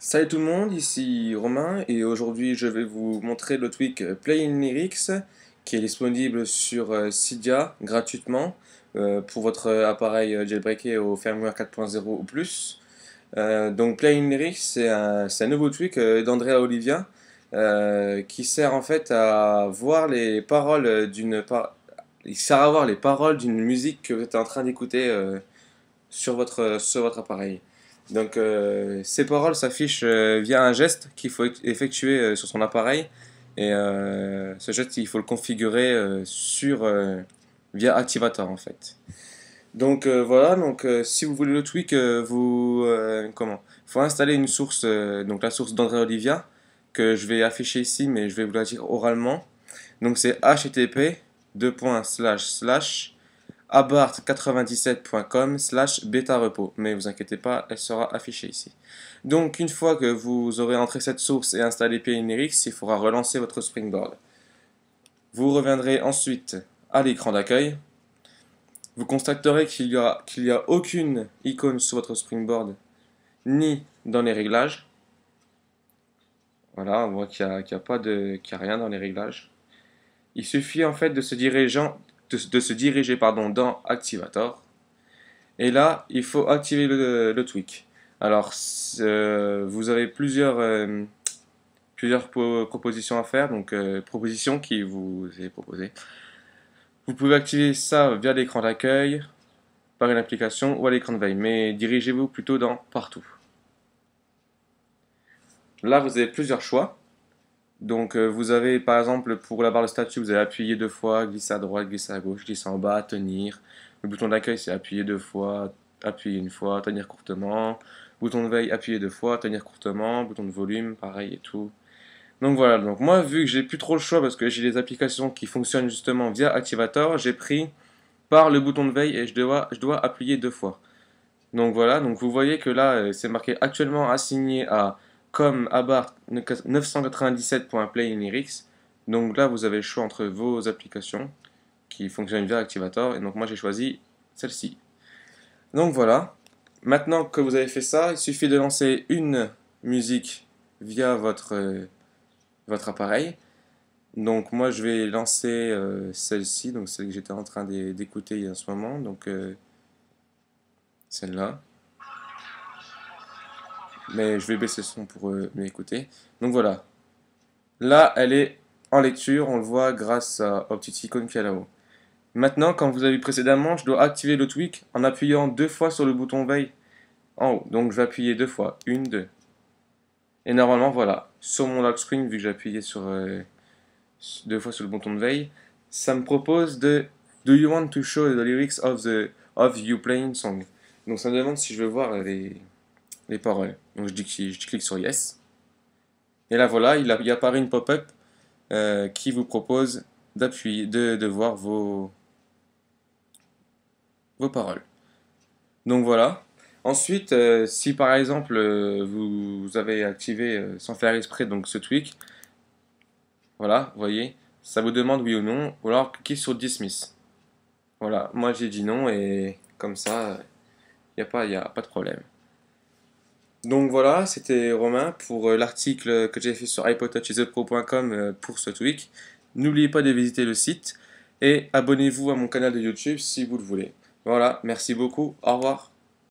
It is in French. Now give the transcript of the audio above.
Salut tout le monde, ici Romain et aujourd'hui je vais vous montrer le tweak Play in Lyrics qui est disponible sur Cydia gratuitement pour votre appareil jailbreaké au firmware 4.0 ou plus. Donc Play in Lyrics c'est un nouveau tweak d'Andrea Olivia qui sert en fait à voir les paroles il sert à voir les paroles d'une musique que vous êtes en train d'écouter sur votre appareil. Donc ces paroles s'affichent via un geste qu'il faut effectuer sur son appareil et ce geste il faut le configurer via Activator en fait. Donc voilà, donc si vous voulez le tweak, faut installer une source, donc la source d'André Olivia que je vais afficher ici, mais je vais vous la dire oralement. Donc c'est http abart97.com/bêta repos. Mais vous inquiétez pas, elle sera affichée ici. Donc une fois que vous aurez entré cette source et installé Play-in-Lyrics, il faudra relancer votre Springboard. Vous reviendrez ensuite à l'écran d'accueil. Vous constaterez qu'il y a aucune icône sur votre Springboard, ni dans les réglages. Voilà, on voit qu'il n'y a rien dans les réglages. Il suffit en fait de se diriger dans Activator. Et là, il faut activer le tweak. Alors, vous avez plusieurs propositions à faire, donc propositions qui vous est proposées. Vous pouvez activer ça via l'écran d'accueil, par une application ou à l'écran de veille, mais dirigez-vous plutôt dans Partout. Là, vous avez plusieurs choix. Donc, vous avez par exemple pour la barre de statut, vous allez appuyer deux fois, glisser à droite, glisser à gauche, glisser en bas, tenir. Le bouton d'accueil, c'est appuyer deux fois, appuyer une fois, tenir courtement. Bouton de veille, appuyer deux fois, tenir courtement. Bouton de volume, pareil et tout. Donc voilà, donc moi, vu que j'ai plus trop le choix parce que j'ai des applications qui fonctionnent justement via Activator, j'ai pris par le bouton de veille et je dois appuyer deux fois. Donc voilà, donc vous voyez que là, c'est marqué actuellement assigné à comme abar 997.play Donc là, vous avez le choix entre vos applications qui fonctionnent via Activator. Et donc moi, j'ai choisi celle-ci. Donc voilà. Maintenant que vous avez fait ça, il suffit de lancer une musique via votre appareil. Donc moi, je vais lancer celle-ci, donc celle que j'étais en train d'écouter en ce moment. Donc celle-là. Mais je vais baisser le son pour m'écouter. Donc voilà. Là, elle est en lecture, on le voit grâce aux petites icônes qu'il y a là-haut. Maintenant, comme vous avez vu précédemment, je dois activer le tweak en appuyant deux fois sur le bouton veille en haut. Donc je vais appuyer deux fois, une, deux. Et normalement, voilà, sur mon lock screen, vu que j'ai appuyé deux fois sur le bouton de veille, ça me propose de Do you want to show the lyrics of you playing song? Donc ça me demande si je veux voir les paroles. Donc je clique sur Yes. Et là voilà, il apparaît une pop-up qui vous propose d'appuyer, de voir vos paroles. Donc voilà. Ensuite, si par exemple vous avez activé sans faire exprès donc ce tweak, voilà, vous voyez, ça vous demande oui ou non, ou alors cliquez sur Dismiss. Voilà, moi j'ai dit non et comme ça, y a pas de problème. Donc voilà, c'était Romain pour l'article que j'ai fait sur iPodTouchIsPro.com pour ce tweak. N'oubliez pas de visiter le site et abonnez-vous à mon canal de YouTube si vous le voulez. Voilà, merci beaucoup, au revoir.